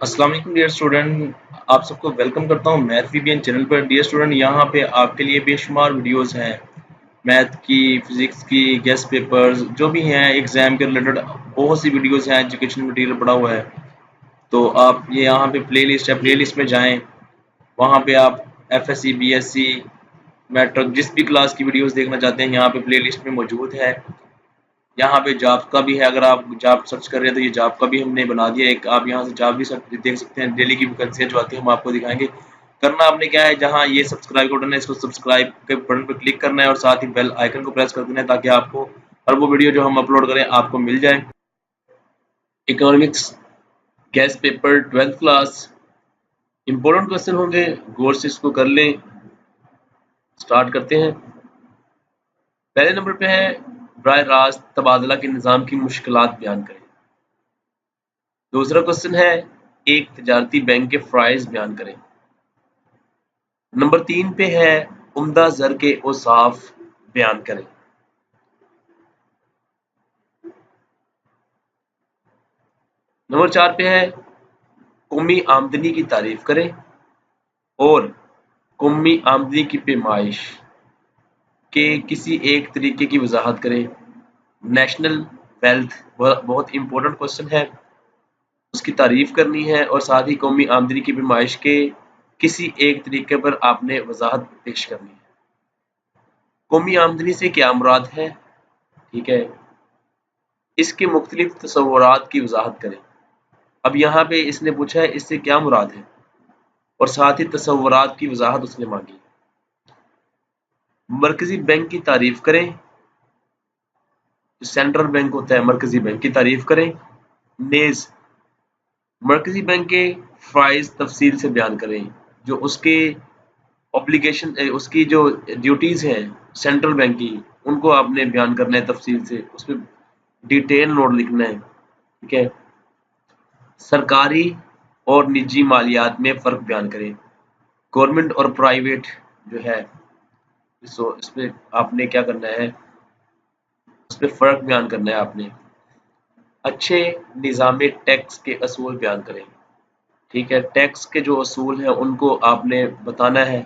अस्सलाम वालेकुम dear student, आप सबको वेलकम करता हूँ मैथ वीबीएन चैनल पर। डियर स्टूडेंट, यहाँ पे आपके लिए बेशुमार वीडियोस हैं मैथ की, फिजिक्स की, गेस्ट पेपर्स जो भी हैं एग्जाम के रिलेटेड। बहुत सी वीडियोस हैं, एजुकेशन मटेरियल पड़ा हुआ है। तो आप ये यहाँ पे प्लेलिस्ट है, प्लेलिस्ट में जाएं। वहाँ पे आप एफएससी, बीएससी, मैट्रिक जिस भी क्लास की वीडियोस देखना चाहते हैं यहाँ पे प्लेलिस्ट में मौजूद है। यहाँ पे जॉब का भी है, अगर आप जॉब सर्च कर रहे हैं तो ये जॉब का भी हमने बना दिया एक। आप यहाँ से जॉब भी देख सकते हैं, डेली की वैकेंसियाँ जो आती है हम आपको दिखाएंगे। करना आपने क्या है, जहाँ ये सब्सक्राइब का बटन है इसको सब्सक्राइब के बटन पर क्लिक करना है और साथ ही बेल आइकन को प्रेस कर देना है ताकि आपको हर वो वीडियो जो हम अपलोड करें आपको मिल जाए। Economics guest paper 12th class, important question होंगे, गौर से इसको कर लें। स्टार्ट करते हैं। पहले नंबर पे है बराह रास्त तबादला के निज़ाम की मुश्किलात बयान करें। दूसरा क्वेश्चन है एक तजारती बैंक के फ़राइज़ बयान करें। नंबर 3 पे है उम्दा ज़र के औसाफ बयान करें। नंबर 4 पे है कौमी आमदनी की तारीफ करें और कौमी आमदनी की पैमाइश के किसी एक तरीके की वजाहत करें। नेशनल वेल्थ बहुत इंपॉर्टेंट क्वेश्चन है, उसकी तारीफ करनी है और साथ ही कौमी आमदनी की पैमाइश के किसी एक तरीके पर आपने वजाहत पेश करनी है। कौमी आमदनी से क्या मुराद है, ठीक है, इसके मुख्तलिफ तसव्वुरात की वजाहत करें। अब यहाँ पे इसने पूछा है इससे क्या मुराद है और साथ ही तसव्वुरात की वजाहत उसने मांगी। मरकजी बैंक की तारीफ करें, जो सेंट्रल बैंक होता है मरकजी बैंक की तारीफ करें। नेज मरकजी बैंक के फ़राइज़ तफसील से बयान करें, जो उसके ऑब्लिगेशन उसकी जो ड्यूटीज़ हैं सेंट्रल बैंक की उनको आपने बयान करना है तफसील से, उसमें डिटेल नोट लिखना है, ठीक है। सरकारी और निजी मालियात में फ़र्क बयान करें। गवर्नमेंट और प्राइवेट जो है इसमें आपने क्या करना है, उसमें फ़र्क बयान करना है आपने। अच्छे निज़ाम टैक्स के असूल बयान करें, ठीक है। टैक्स के जो असूल हैं उनको आपने बताना है,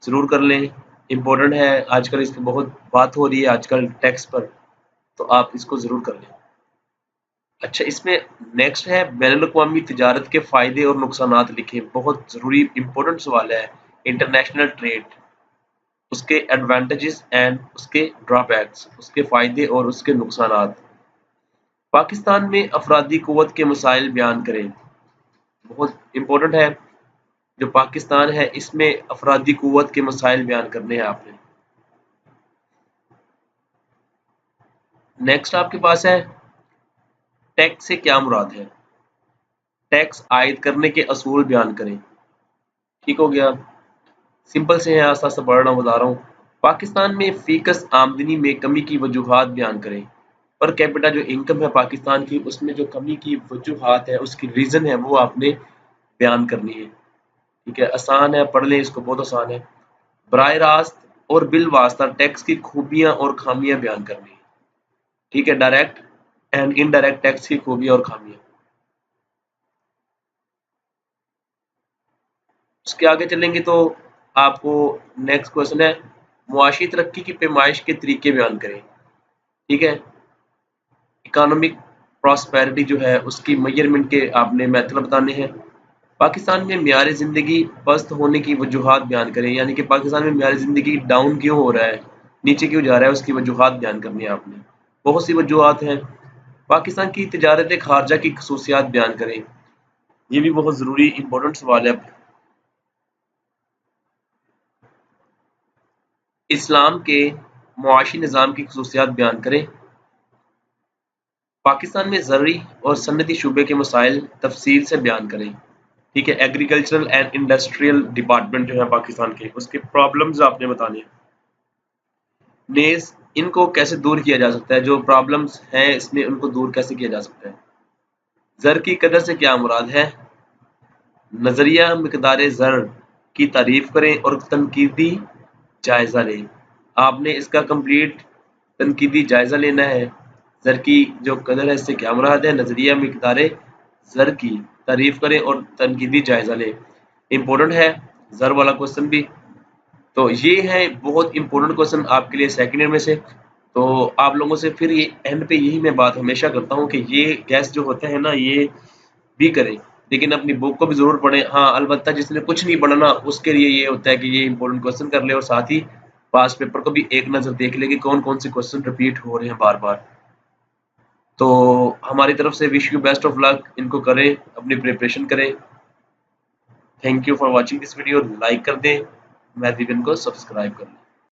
ज़रूर कर लें, इम्पोर्टेंट है। आजकल इस पर बहुत बात हो रही है आजकल टैक्स पर, तो आप इसको ज़रूर कर लें। अच्छा, इसमें नेक्स्ट है बैनुल-अक़वामी तिजारत के फ़ायदे और नुकसानात लिखें। बहुत ज़रूरी इम्पोर्टेंट सवाल है। इंटरनेशनल ट्रेड, उसके एडवांटेजेस एंड उसके ड्रॉबैक्स, उसके फ़ायदे और उसके नुकसानात। पाकिस्तान में अफरादी क़ुव्वत के मसाइल बयान करें। बहुत इम्पोर्टेंट है, जो पाकिस्तान है इसमें अफरादी क़ुव्वत के मसाइल बयान करने हैं आपने। नेक्स्ट आपके पास है टैक्स से क्या मुराद है, टैक्स आयद करने के असूल बयान करें। ठीक हो गया, सिंपल से है, आस्ता आस्ता पढ़ रहा हूँ, बता रहा हूँ। पाकिस्तान में फीकस आमदनी में कमी की वजूहात बयान करें। पर कैपिटा जो इनकम है पाकिस्तान की उसमें जो कमी की वजूहात है उसकी रीज़न है वो आपने बयान करनी है, ठीक है। आसान है, पढ़ लें इसको, बहुत आसान है। बराह रास्त और बिल वास्ता टैक्स की खूबियाँ और खामियाँ बयान करनी है, ठीक है। डायरेक्ट एंड इनडायरेक्ट टैक्स की खूबियाँ और खामियाँ। उसके आगे चलेंगे तो आपको नेक्स्ट क्वेश्चन है मुआशी तरक्की की पैमाइश के तरीके बयान करें, ठीक है। इकोनॉमिक प्रॉस्पेरिटी जो है उसकी मेजरमेंट के आपने मेथड बताने हैं। पाकिस्तान में मियार ज़िंदगी पस्त होने की वजूहात बयान करें, यानी कि पाकिस्तान में मियार ज़िंदगी डाउन क्यों हो रहा है, नीचे क्यों जा रहा है, उसकी वजूहात बयान करनी है आपने। बहुत सी वजूहात हैं। पाकिस्तान की तिजारत खारजा की खसूसियात बयान करें, ये भी बहुत ज़रूरी इंपॉर्टेंट सवाल है। इस्लाम के मुआशी निज़ाम की खसूसियात बयान करें। पाकिस्तान में ज़रूरी और सनती शुबे के मसाइल तफसील से बयान करें, ठीक है। एग्रीकल्चरल एंड इंडस्ट्रियल डिपार्टमेंट जो है पाकिस्तान के, उसके प्रॉब्लम्स आपने बताने हैं। नेज इनको कैसे दूर किया जा सकता है, जो प्रॉब्लम्स हैं इसमें उनको दूर कैसे किया जा सकता है। ज़र की कदर से क्या मुराद है, नज़रिया मिकदार ज़र की तारीफ करें और तनकीदी जायज़ा लें। आपने इसका कंप्लीट तनकीदी जायज़ा लेना है। ज़र की जो कदर है इससे क्या मुराद है, नज़रिया मिकदार ज़र की तारीफ करें और तनकीदी जायजा लें। इम्पोर्टेंट है ज़र वाला क्वेश्चन भी। तो ये है बहुत इंपॉर्टेंट क्वेश्चन आपके लिए सेकंड ईयर में से। तो आप लोगों से फिर ये एंड पे यही मैं बात हमेशा करता हूँ कि ये गैस जो होते हैं ना ये भी करें, लेकिन अपनी बुक को भी जरूर पढ़ें। हाँ अलबत्ता जिसने कुछ नहीं पढ़ा ना उसके लिए ये होता है कि ये इंपॉर्टेंट क्वेश्चन कर ले और साथ ही पास पेपर को भी एक नजर देख ले कि कौन कौन से क्वेश्चन रिपीट हो रहे हैं बार बार। तो हमारी तरफ से wish you best of luck, इनको करें, अपनी प्रिपरेशन करें। Thank you for watching this video. Like कर दें, महदीबन को सब्सक्राइब कर लें।